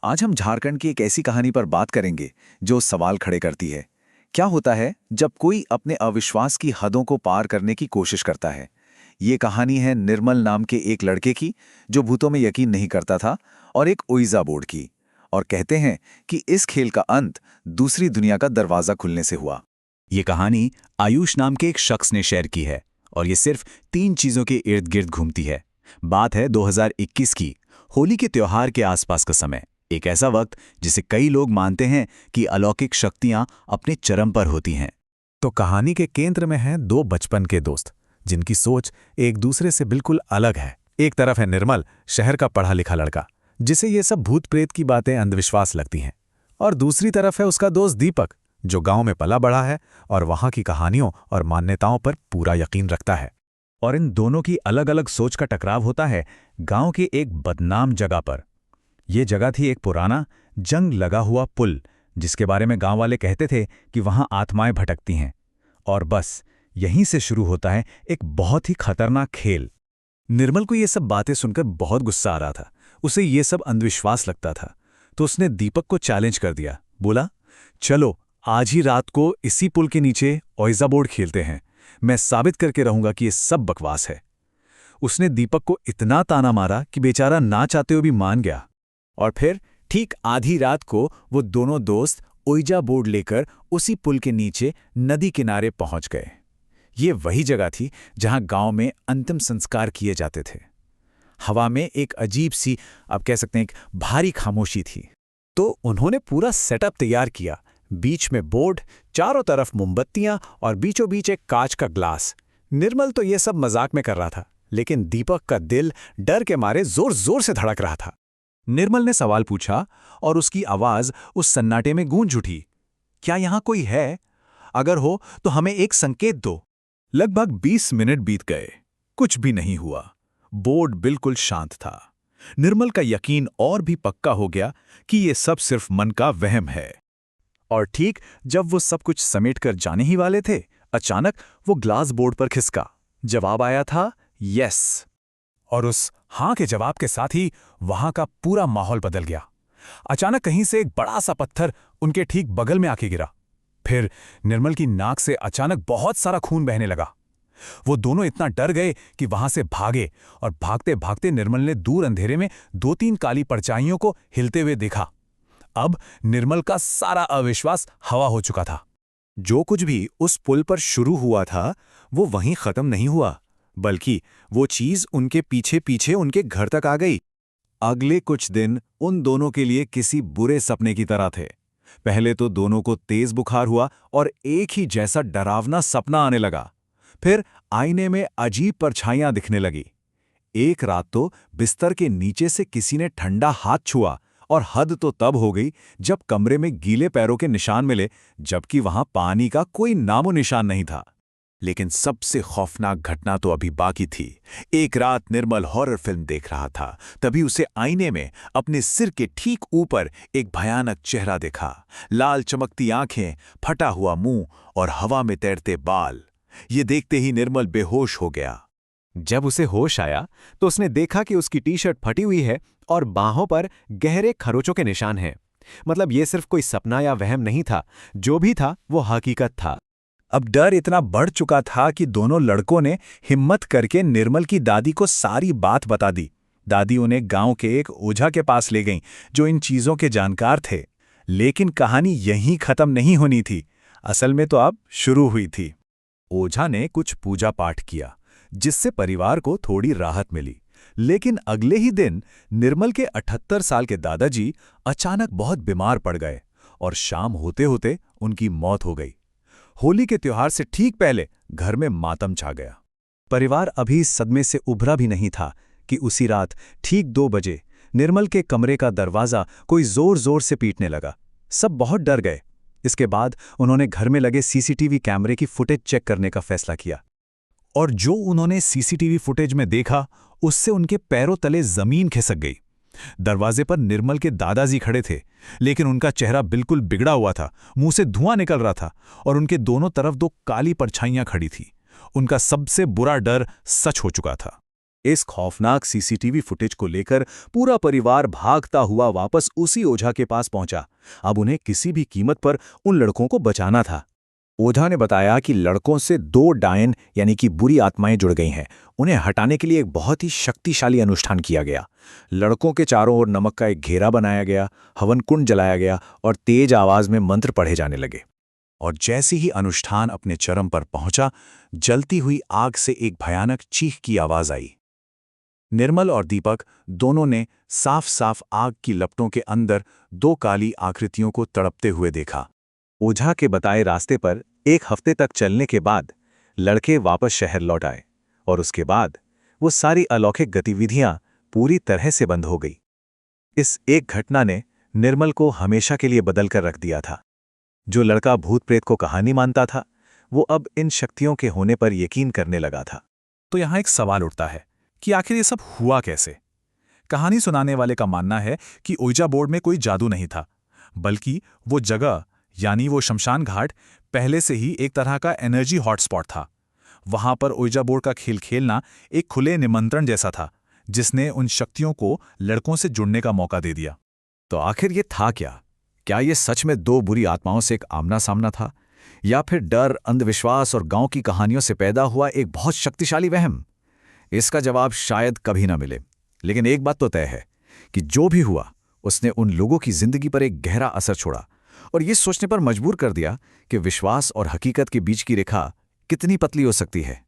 आज हम झारखंड की एक ऐसी कहानी पर बात करेंगे जो सवाल खड़े करती है। क्या होता है जब कोई अपने अविश्वास की हदों को पार करने की कोशिश करता है? ये कहानी है निर्मल नाम के एक लड़के की जो भूतों में यकीन नहीं करता था, और एक ओइजा बोर्ड की। और कहते हैं कि इस खेल का अंत दूसरी दुनिया का दरवाजा खुलने से हुआ। ये कहानी आयुष नाम के एक शख्स ने शेयर की है और ये सिर्फ 3 चीजों के इर्द गिर्द घूमती है। बात है 2021 की, होली के त्योहार के आसपास का समय। एक ऐसा वक्त जिसे कई लोग मानते हैं कि अलौकिक शक्तियां अपने चरम पर होती हैं। तो कहानी के केंद्र में हैं 2 बचपन के दोस्त जिनकी सोच एक दूसरे से बिल्कुल अलग है। एक तरफ है निर्मल, शहर का पढ़ा लिखा लड़का जिसे ये सब भूत प्रेत की बातें अंधविश्वास लगती हैं, और दूसरी तरफ है उसका दोस्त दीपक जो गांव में पला बढ़ा है और वहां की कहानियों और मान्यताओं पर पूरा यकीन रखता है। और इन दोनों की अलग अलग सोच का टकराव होता है गांव के एक बदनाम जगह पर। ये जगह थी एक पुराना जंग लगा हुआ पुल, जिसके बारे में गांव वाले कहते थे कि वहां आत्माएं भटकती हैं। और बस यहीं से शुरू होता है एक बहुत ही खतरनाक खेल। निर्मल को ये सब बातें सुनकर बहुत गुस्सा आ रहा था। उसे ये सब अंधविश्वास लगता था, तो उसने दीपक को चैलेंज कर दिया। बोला, चलो आज ही रात को इसी पुल के नीचे ओइजा बोर्ड खेलते हैं। मैं साबित करके रहूंगा कि ये सब बकवास है। उसने दीपक को इतना ताना मारा कि बेचारा ना चाहते हुए भी मान गया। और फिर ठीक आधी रात को वो दोनों दोस्त ओइजा बोर्ड लेकर उसी पुल के नीचे नदी किनारे पहुंच गए। ये वही जगह थी जहां गांव में अंतिम संस्कार किए जाते थे। हवा में एक अजीब सी, आप कह सकते हैं, एक भारी खामोशी थी। तो उन्होंने पूरा सेटअप तैयार किया। बीच में बोर्ड, चारों तरफ मोमबत्तियां और बीचों बीच एक कांच का ग्लास। निर्मल तो ये सब मजाक में कर रहा था, लेकिन दीपक का दिल डर के मारे जोर जोर से धड़क रहा था। निर्मल ने सवाल पूछा और उसकी आवाज उस सन्नाटे में गूंज उठी। क्या यहां कोई है? अगर हो तो हमें एक संकेत दो। लगभग 20 मिनट बीत गए, कुछ भी नहीं हुआ। बोर्ड बिल्कुल शांत था। निर्मल का यकीन और भी पक्का हो गया कि ये सब सिर्फ मन का वहम है। और ठीक जब वो सब कुछ समेटकर जाने ही वाले थे, अचानक वो ग्लास बोर्ड पर खिसका। जवाब आया था यस। और उस हां के जवाब के साथ ही वहां का पूरा माहौल बदल गया। अचानक कहीं से एक बड़ा सा पत्थर उनके ठीक बगल में आके गिरा। फिर निर्मल की नाक से अचानक बहुत सारा खून बहने लगा। वो दोनों इतना डर गए कि वहां से भागे, और भागते भागते निर्मल ने दूर अंधेरे में 2-3 काली परछाइयों को हिलते हुए देखा। अब निर्मल का सारा अविश्वास हवा हो चुका था। जो कुछ भी उस पुल पर शुरू हुआ था वो वहीं खत्म नहीं हुआ, बल्कि वो चीज उनके पीछे पीछे उनके घर तक आ गई। अगले कुछ दिन उन दोनों के लिए किसी बुरे सपने की तरह थे। पहले तो दोनों को तेज बुखार हुआ और एक ही जैसा डरावना सपना आने लगा। फिर आईने में अजीब परछाइयां दिखने लगी। एक रात तो बिस्तर के नीचे से किसी ने ठंडा हाथ छुआ, और हद तो तब हो गई जब कमरे में गीले पैरों के निशान मिले, जबकि वहां पानी का कोई नामो निशान नहीं था। लेकिन सबसे खौफनाक घटना तो अभी बाकी थी। एक रात निर्मल हॉरर फिल्म देख रहा था, तभी उसे आईने में अपने सिर के ठीक ऊपर एक भयानक चेहरा देखा। लाल चमकती आंखें, फटा हुआ मुंह और हवा में तैरते बाल। ये देखते ही निर्मल बेहोश हो गया। जब उसे होश आया तो उसने देखा कि उसकी टी-शर्ट फटी हुई है और बाहों पर गहरे खरोचों के निशान हैं। मतलब ये सिर्फ कोई सपना या वहम नहीं था, जो भी था वो हकीकत था। अब डर इतना बढ़ चुका था कि दोनों लड़कों ने हिम्मत करके निर्मल की दादी को सारी बात बता दी। दादी उन्हें गांव के एक ओझा के पास ले गईं, जो इन चीजों के जानकार थे। लेकिन कहानी यहीं खत्म नहीं होनी थी। असल में तो अब शुरू हुई थी। ओझा ने कुछ पूजा पाठ किया, जिससे परिवार को थोड़ी राहत मिली। लेकिन अगले ही दिन निर्मल के 78 साल के दादाजी अचानक बहुत बीमार पड़ गए, और शाम होते होते उनकी मौत हो गई। होली के त्योहार से ठीक पहले घर में मातम छा गया। परिवार अभी इस सदमे से उभरा भी नहीं था कि उसी रात ठीक 2 बजे निर्मल के कमरे का दरवाजा कोई जोर जोर से पीटने लगा। सब बहुत डर गए। इसके बाद उन्होंने घर में लगे सीसीटीवी कैमरे की फुटेज चेक करने का फैसला किया। और जो उन्होंने सीसीटीवी फुटेज में देखा, उससे उनके पैरों तले जमीन खिसक गई। दरवाजे पर निर्मल के दादाजी खड़े थे, लेकिन उनका चेहरा बिल्कुल बिगड़ा हुआ था। मुंह से धुआं निकल रहा था, और उनके दोनों तरफ 2 काली परछाइयां खड़ी थी। उनका सबसे बुरा डर सच हो चुका था। इस खौफनाक सीसीटीवी फुटेज को लेकर पूरा परिवार भागता हुआ वापस उसी ओझा के पास पहुंचा। अब उन्हें किसी भी कीमत पर उन लड़कों को बचाना था। ओझा ने बताया कि लड़कों से 2 डायन यानी कि बुरी आत्माएं जुड़ गई हैं। उन्हें हटाने के लिए एक बहुत ही शक्तिशाली अनुष्ठान किया गया। लड़कों के चारों ओर नमक का एक घेरा बनाया गया, हवन कुंड जलाया गया और तेज आवाज में मंत्र पढ़े जाने लगे। और जैसे ही अनुष्ठान अपने चरम पर पहुंचा, जलती हुई आग से एक भयानक चीख की आवाज आई। निर्मल और दीपक दोनों ने साफ साफ आग की लपटों के अंदर 2 काली आकृतियों को तड़पते हुए देखा। ओझा के बताए रास्ते पर 1 हफ्ते तक चलने के बाद लड़के वापस शहर लौट आए और उसके बाद वो सारी अलौकिक गतिविधियां पूरी तरह से बंद हो गई। इस एक घटना ने निर्मल को हमेशा के लिए बदल कर रख दिया था। जो लड़का भूत प्रेत को कहानी मानता था, वो अब इन शक्तियों के होने पर यकीन करने लगा था। तो यहाँ एक सवाल उठता है कि आखिर ये सब हुआ कैसे। कहानी सुनाने वाले का मानना है कि ओइजा बोर्ड में कोई जादू नहीं था, बल्कि वो जगह यानी वो शमशान घाट पहले से ही एक तरह का एनर्जी हॉटस्पॉट था। वहां पर ओइजा बोर्ड का खेल खेलना एक खुले निमंत्रण जैसा था, जिसने उन शक्तियों को लड़कों से जुड़ने का मौका दे दिया। तो आखिर ये था क्या? क्या ये सच में 2 बुरी आत्माओं से एक आमना सामना था, या फिर डर, अंधविश्वास और गांव की कहानियों से पैदा हुआ एक बहुत शक्तिशाली वहम? इसका जवाब शायद कभी ना मिले, लेकिन एक बात तो तय है कि जो भी हुआ उसने उन लोगों की जिंदगी पर एक गहरा असर छोड़ा और ये सोचने पर मजबूर कर दिया कि विश्वास और हकीकत के बीच की रेखा कितनी पतली हो सकती है।